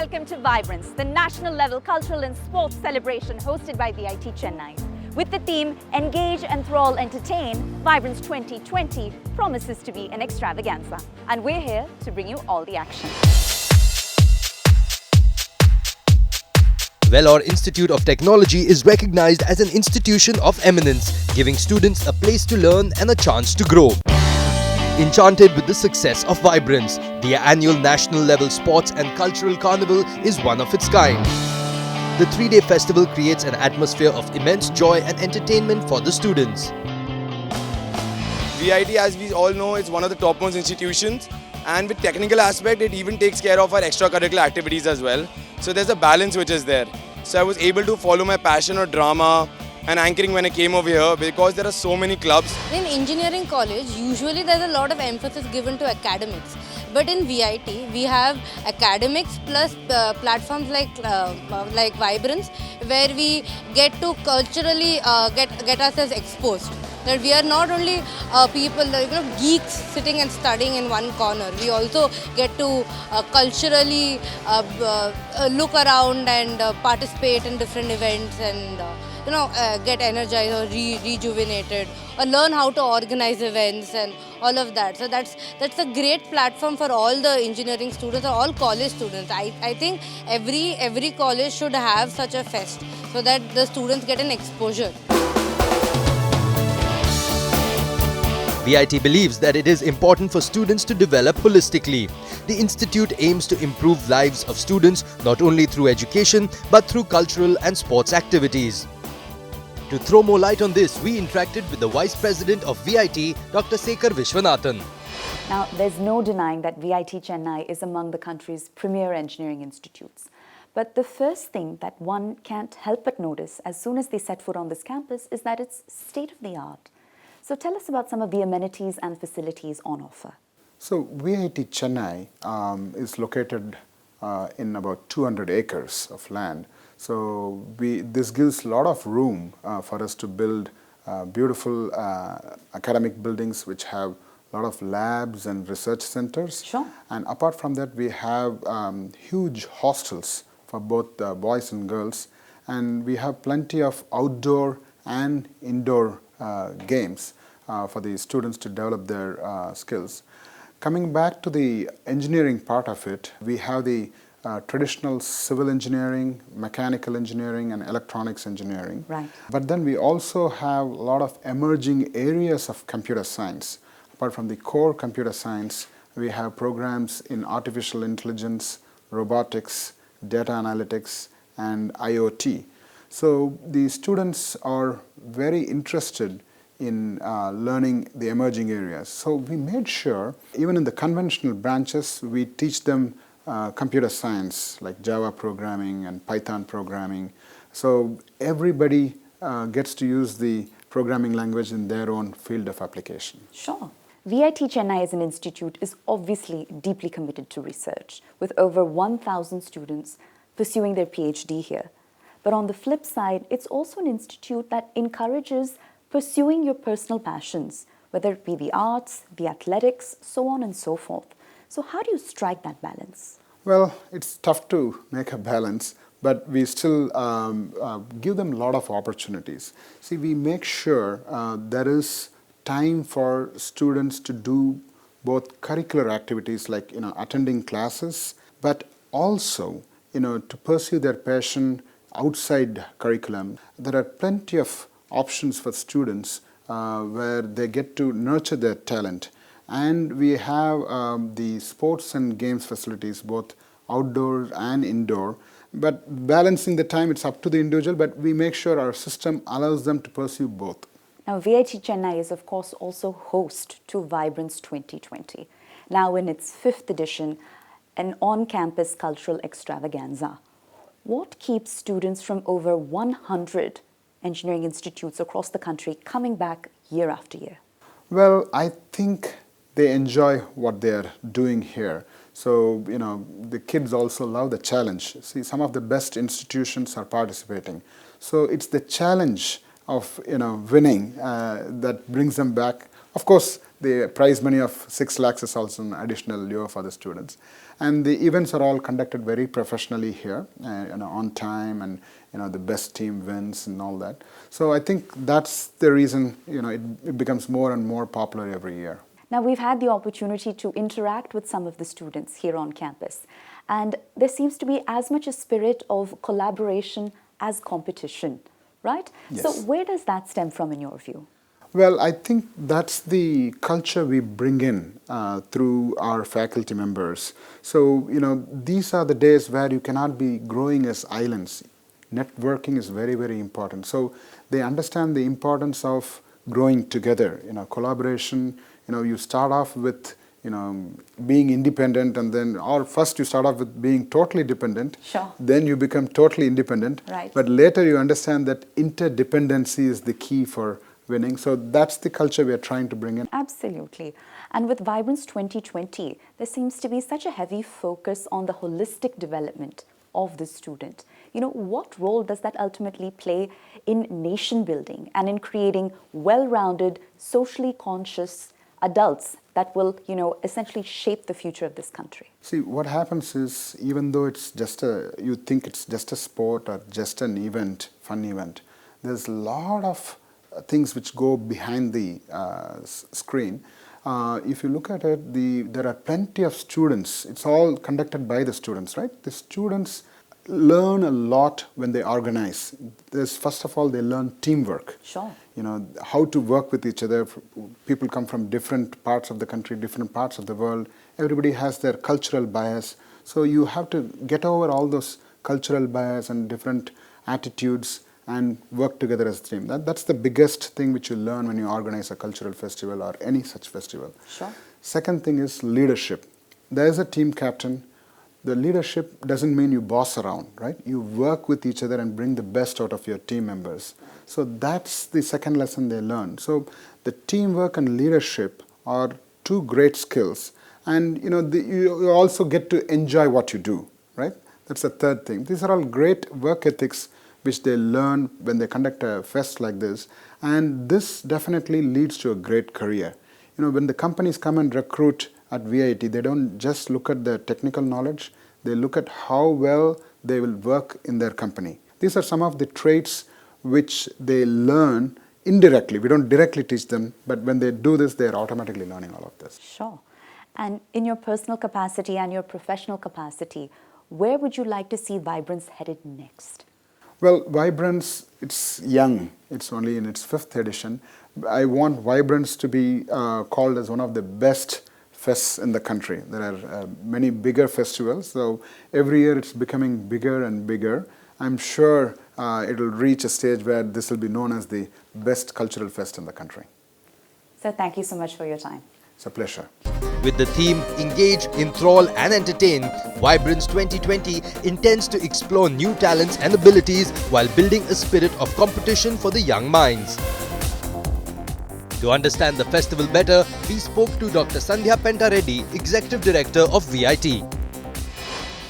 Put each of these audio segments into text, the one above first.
Welcome to Vibrance, the national level cultural and sports celebration hosted by VIT Chennai. With the theme Engage, Enthrall, Entertain, Vibrance 2020 promises to be an extravaganza. And we're here to bring you all the action. Vellore Institute of Technology is recognized as an institution of eminence, giving students a place to learn and a chance to grow. Enchanted with the success of Vibrance, the annual national-level sports and cultural carnival is one of its kind. The three-day festival creates an atmosphere of immense joy and entertainment for the students. VIT, as we all know, is one of the topmost institutions, and with technical aspect, it even takes care of our extracurricular activities as well. So there's a balance which is there. So I was able to follow my passion for drama and anchoring when I came over here because there are so many clubs. In engineering college, usually there's a lot of emphasis given to academics. But in VIT, we have academics plus platforms like Vibrance, where we get to culturally get ourselves exposed. That we are not only people, geeks sitting and studying in one corner. We also get to culturally look around and participate in different events and get energized or rejuvenated, or learn how to organize events and all of that. So that's a great platform for all the engineering students or all college students. I think every college should have such a fest so that the students get an exposure. VIT believes that it is important for students to develop holistically. The institute aims to improve lives of students not only through education but through cultural and sports activities. To throw more light on this, we interacted with the Vice President of VIT, Dr. Sekhar Vishwanathan. Now, there's no denying that VIT Chennai is among the country's premier engineering institutes. But the first thing that one can't help but notice as soon as they set foot on this campus is that it's state-of-the-art. So tell us about some of the amenities and facilities on offer. So VIT Chennai is located in about 200 acres of land. So this gives a lot of room for us to build beautiful academic buildings which have a lot of labs and research centers. Sure. And apart from that, we have huge hostels for both boys and girls. And we have plenty of outdoor and indoor games for the students to develop their skills. Coming back to the engineering part of it, we have the traditional civil engineering, mechanical engineering, and electronics engineering. Right. But then we also have a lot of emerging areas of computer science. Apart from the core computer science, we have programs in artificial intelligence, robotics, data analytics, and IoT. So the students are very interested in learning the emerging areas. So we made sure, even in the conventional branches, we teach them computer science like Java programming and Python programming. So everybody gets to use the programming language in their own field of application. Sure. VIT Chennai as an institute is obviously deeply committed to research, with over 1,000 students pursuing their PhD here. But on the flip side, it's also an institute that encourages pursuing your personal passions, whether it be the arts, the athletics, so on and so forth. So how do you strike that balance? Well, it's tough to make a balance, but we still give them a lot of opportunities. See, we make sure there is time for students to do both curricular activities like attending classes, but also to pursue their passion outside curriculum. There are plenty of options for students where they get to nurture their talent. And we have the sports and games facilities, both outdoor and indoor. But balancing the time, it's up to the individual, but we make sure our system allows them to pursue both. Now, VIT Chennai is, of course, also host to Vibrance 2020, now in its 5th edition, an on-campus cultural extravaganza. What keeps students from over 100 engineering institutes across the country coming back year after year? Well, I think they enjoy what they're doing here. So, the kids also love the challenge. See, some of the best institutions are participating. So it's the challenge of, winning that brings them back. Of course, the prize money of 6 lakhs is also an additional lure for the students. And the events are all conducted very professionally here, on time, and the best team wins and all that. So I think that's the reason it becomes more and more popular every year. Now, we've had the opportunity to interact with some of the students here on campus, and there seems to be as much a spirit of collaboration as competition, right? Yes. So where does that stem from in your view? Well, I think that's the culture we bring in through our faculty members. So, these are the days where you cannot be growing as islands. Networking is very, very important. So they understand the importance of growing together, collaboration. You start off with, being independent, and then, or first you start off with being totally dependent. Sure. Then you become totally independent. Right. But later you understand that interdependency is the key for winning. So that's the culture we are trying to bring in. Absolutely. And with Vibrance 2020, there seems to be such a heavy focus on the holistic development of the student. What role does that ultimately play in nation building and in creating well-rounded, socially conscious adults that will, essentially shape the future of this country? See, what happens is, even though you think it's just a sport or just an event, fun event, there's a lot of things which go behind the screen. If you look at it, there are plenty of students. It's all conducted by the students, right? The students learn a lot when they organize. First of all, they learn teamwork. Sure. How to work with each other. People come from different parts of the country, different parts of the world. Everybody has their cultural bias. So you have to get over all those cultural bias and different attitudes and work together as a team. That's the biggest thing which you learn when you organize a cultural festival or any such festival. Sure. Second thing is leadership. There is a team captain. The leadership doesn't mean you boss around, right? You work with each other and bring the best out of your team members. So that's the second lesson they learn. So the teamwork and leadership are two great skills. And you also get to enjoy what you do, right? That's the third thing. These are all great work ethics which they learn when they conduct a fest like this. And this definitely leads to a great career. When the companies come and recruit at VIT, they don't just look at the technical knowledge, they look at how well they will work in their company. These are some of the traits which they learn indirectly. We don't directly teach them, but when they do this, they're automatically learning all of this. Sure. And in your personal capacity and your professional capacity, where would you like to see Vibrance headed next? Well, Vibrance, it's young. It's only in its 5th edition. I want Vibrance to be called as one of the best fests in the country. There are many bigger festivals, so every year it's becoming bigger and bigger. I'm sure it will reach a stage where this will be known as the best cultural fest in the country. So thank you so much for your time. It's a pleasure. With the theme Engage, Enthrall and Entertain, Vibrance 2020 intends to explore new talents and abilities while building a spirit of competition for the young minds. To understand the festival better, we spoke to Dr. Sandhya Pentareddy, Executive Director of VIT.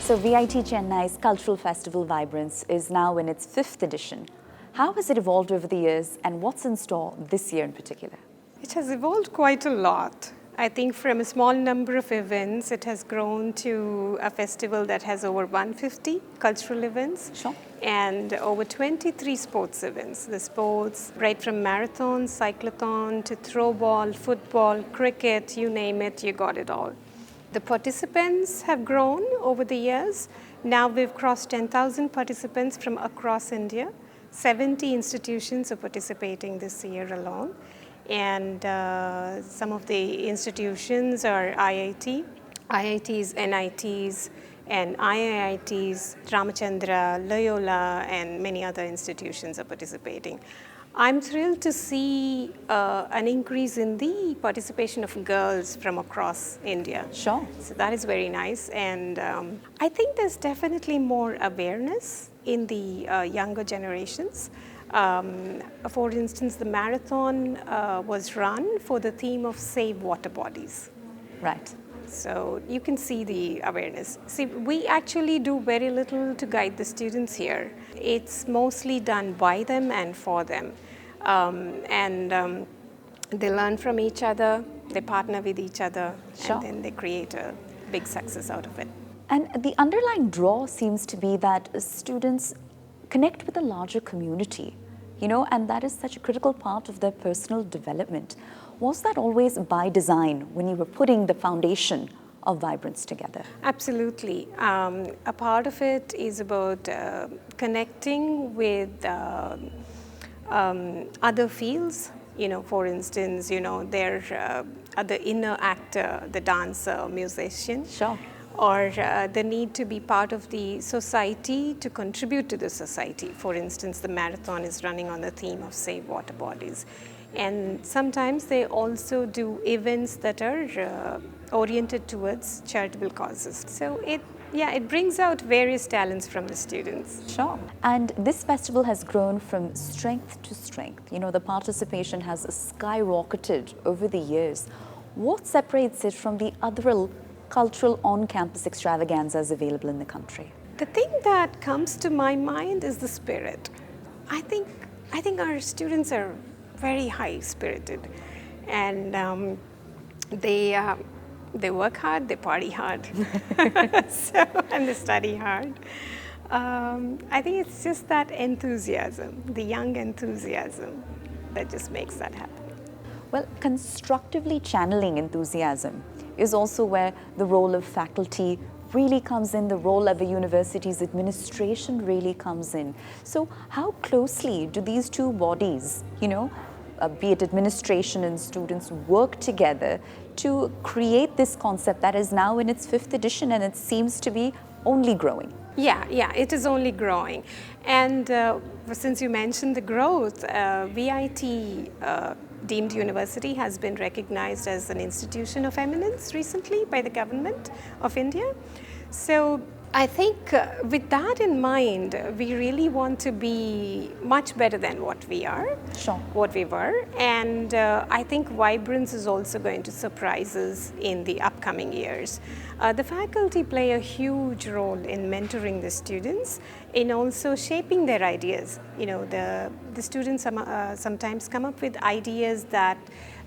So VIT Chennai's cultural festival Vibrance is now in its 5th edition. How has it evolved over the years and what's in store this year in particular? It has evolved quite a lot. I think from a small number of events, it has grown to a festival that has over 150 cultural events. Sure. And over 23 sports events. The sports, right from marathon, cyclotron to throwball, football, cricket, you name it, you got it all. The participants have grown over the years. Now we've crossed 10,000 participants from across India. 70 institutions are participating this year alone. And some of the institutions are IITs, NITs, and IITs, Ramachandra, Loyola, and many other institutions are participating. I'm thrilled to see an increase in the participation of girls from across India. Sure. So that is very nice, and I think there's definitely more awareness in the younger generations. For instance, the marathon was run for the theme of Save Water Bodies. Right. So you can see the awareness. See, we actually do very little to guide the students here. It's mostly done by them and for them. They learn from each other, they partner with each other, Sure. and then they create a big success out of it. And the underlying draw seems to be that students connect with a larger community, and that is such a critical part of their personal development. Was that always by design when you were putting the foundation of Vibrance together? Absolutely. A part of it is about connecting with other fields. For instance, they're the inner actor, the dancer, musician. Sure. Or the need to be part of the society to contribute to the society. For instance, the marathon is running on the theme of Save Water Bodies. And sometimes they also do events that are oriented towards charitable causes. So it brings out various talents from the students. Sure. And this festival has grown from strength to strength. The participation has skyrocketed over the years. What separates it from the other cultural on-campus extravaganzas available in the country? The thing that comes to my mind is the spirit. I think our students are very high-spirited, and they work hard, they party hard, and they study hard. I think it's just that enthusiasm, the young enthusiasm, that just makes that happen. Well, constructively channeling enthusiasm is also where the role of faculty really comes in, the role of a university's administration really comes in. So how closely do these two bodies, be it administration and students, work together to create this concept that is now in its 5th edition and it seems to be only growing? Yeah, it is only growing. And since you mentioned the growth, VIT deemed university has been recognized as an institution of eminence recently by the government of India. So I think with that in mind, we really want to be much better than what we are, Sure. what we were. And I think Vibrance is also going to surprise us in the upcoming years. The faculty play a huge role in mentoring the students, in also shaping their ideas. The students sometimes come up with ideas that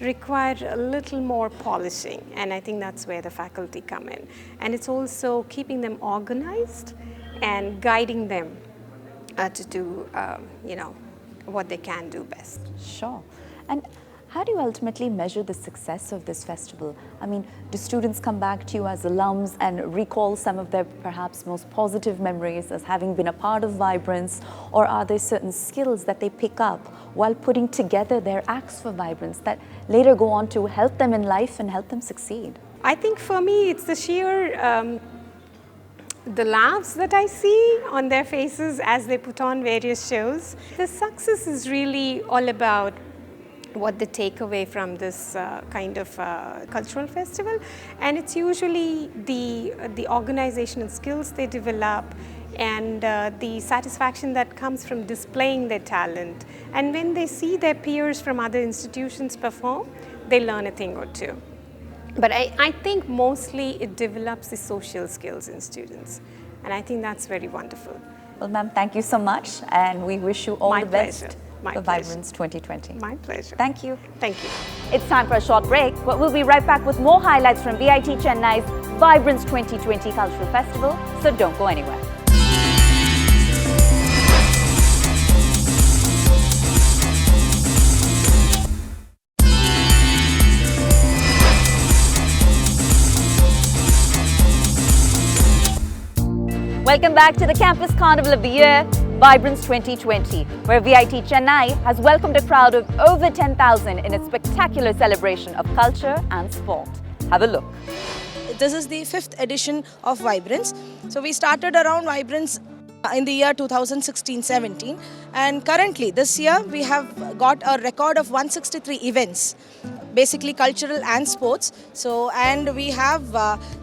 require a little more polishing, and I think that's where the faculty come in. And it's also keeping them organized and guiding them to do, what they can do best. Sure. And how do you ultimately measure the success of this festival? I mean, do students come back to you as alums and recall some of their perhaps most positive memories as having been a part of Vibrance, or are there certain skills that they pick up while putting together their acts for Vibrance that later go on to help them in life and help them succeed? I think for me, it's the sheer the laughs that I see on their faces as they put on various shows. The success is really all about what they take away from this kind of cultural festival, and it's usually the organizational skills they develop and the satisfaction that comes from displaying their talent. And when they see their peers from other institutions perform, they learn a thing or two. But I think mostly it develops the social skills in students, and I think that's very wonderful. Well, ma'am, thank you so much, and we wish you all My the best pleasure. My for pleasure. Vibrance 2020. My pleasure. Thank you. Thank you. It's time for a short break, but we'll be right back with more highlights from VIT Chennai's Vibrance 2020 Cultural Festival, so don't go anywhere. Welcome back to the Campus Carnival of the Year, Vibrance 2020, where VIT Chennai has welcomed a crowd of over 10,000 in its spectacular celebration of culture and sport. Have a look. This is the 5th edition of Vibrance. So we started around Vibrance in the year 2016-17, and currently this year we have got a record of 163 events, basically cultural and sports. So, and we have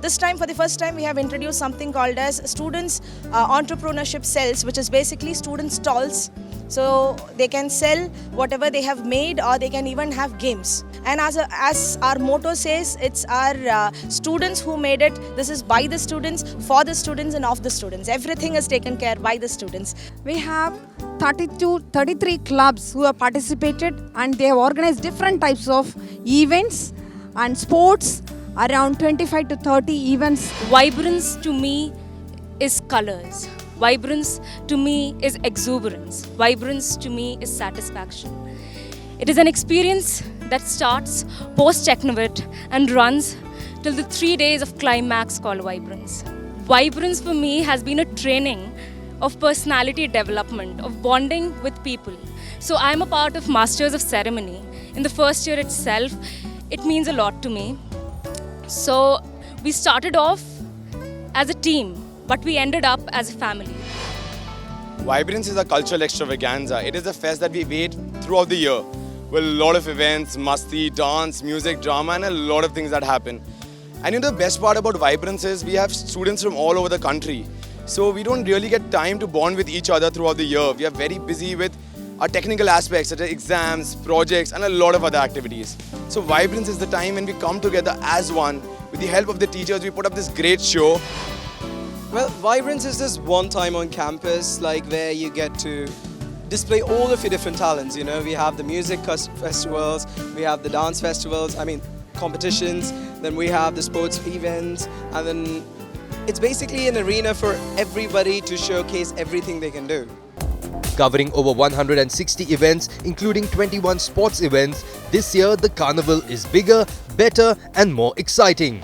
this time, for the first time, we have introduced something called as students entrepreneurship cells, which is basically student stalls. So they can sell whatever they have made, or they can even have games. And as our motto says, it's our students who made it. This is by the students, for the students, and of the students. Everything is taken care by the students. We have 33 clubs who have participated, and they have organized different types of events and sports, around 25 to 30 events. Vibrance to me is colors. Vibrance to me is exuberance. Vibrance to me is satisfaction. It is an experience that starts post-Technovit and runs till the 3 days of climax called Vibrance. Vibrance for me has been a training of personality development, of bonding with people. So I'm a part of Masters of Ceremony. In the first year itself, it means a lot to me. So we started off as a team, but we ended up as a family. Vibrance is a cultural extravaganza. It is a fest that we wait throughout the year with a lot of events, masti, dance, music, drama, and a lot of things that happen. And you know, the best part about Vibrance is we have students from all over the country. So we don't really get time to bond with each other throughout the year. We are very busy with our technical aspects such as exams, projects, and a lot of other activities. So Vibrance is the time when we come together as one. With the help of the teachers, we put up this great show. Well, Vibrance is this one time on campus, like where you get to display all of your different talents. You know, we have the music festivals, we have the dance festivals, competitions, then we have the sports events, and then it's basically an arena for everybody to showcase everything they can do. Covering over 160 events, including 21 sports events, this year the carnival is bigger, better, and more exciting.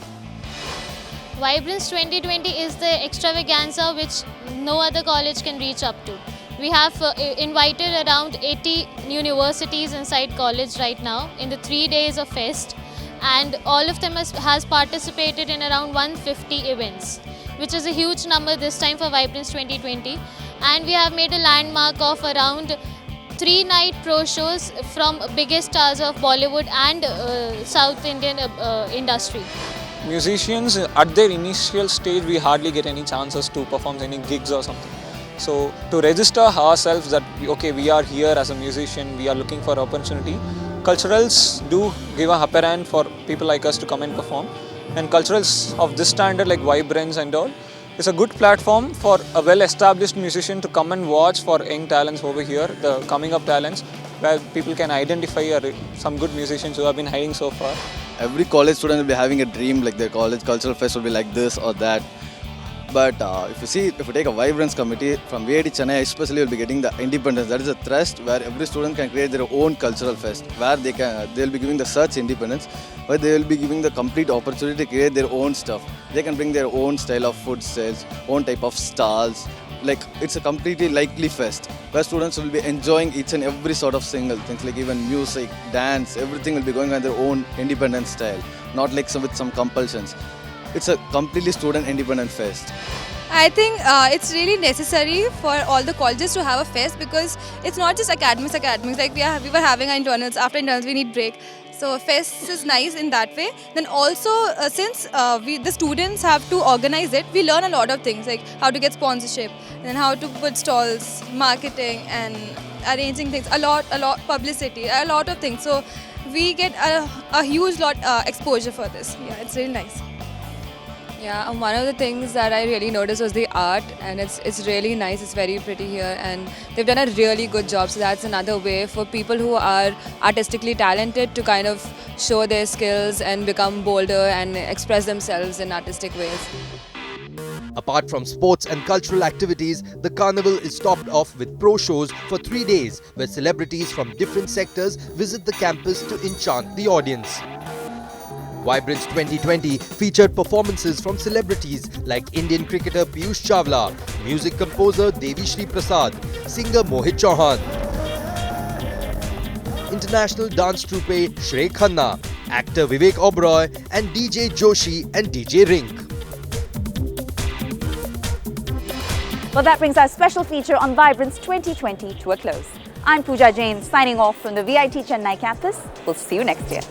Vibrance 2020 is the extravaganza which no other college can reach up to. We have invited around 80 universities inside college right now in the 3 days of fest, and all of them has participated in around 150 events, which is a huge number this time for Vibrance 2020. And we have made a landmark of around 3-night pro shows from biggest stars of Bollywood and South Indian industry. Musicians, at their initial stage, we hardly get any chances to perform any gigs or something. So to register ourselves that, okay, we are here as a musician, we are looking for opportunity, culturals do give a upper hand for people like us to come and perform. And culturals of this standard like Vibrance and all, it's a good platform for a well-established musician to come and watch for young talents over here, the coming up talents, where people can identify some good musicians who have been hiding so far. Every college student will be having a dream, like their college cultural fest will be like this or that. But if you take a Vibrance committee from VIT Chennai, especially will be getting the independence. That is a thrust where every student can create their own cultural fest, where they'll be giving the such independence, where they will be giving the complete opportunity to create their own stuff. They can bring their own style of food sales, own type of stalls. Like it's a completely likely fest where students will be enjoying each and every sort of single things, like even music, dance, everything will be going on their own independent style, not like with some compulsions. It's a completely student independent fest. I think it's really necessary for all the colleges to have a fest, because it's not just academics. Like we were having our internals. After internals, we need break. So fest is nice in that way. Then also, since the students have to organize it, we learn a lot of things, like how to get sponsorship, and then how to put stalls, marketing, and arranging things. A lot publicity, a lot of things. So we get a huge lot exposure for this. Yeah, it's really nice. Yeah, and one of the things that I really noticed was the art, and it's really nice. It's very pretty here, and they've done a really good job. So that's another way for people who are artistically talented to kind of show their skills and become bolder and express themselves in artistic ways. Apart from sports and cultural activities, the carnival is topped off with pro shows for 3 days, where celebrities from different sectors visit the campus to enchant the audience. Vibrance 2020 featured performances from celebrities like Indian cricketer Piyush Chawla, music composer Devi Shri Prasad, singer Mohit Chauhan, international dance troupe Shrey Khanna, actor Vivek Oberoi, and DJ Joshi and DJ Rink. Well, that brings our special feature on Vibrance 2020 to a close. I'm Pooja Jain, signing off from the VIT Chennai campus. We'll see you next year.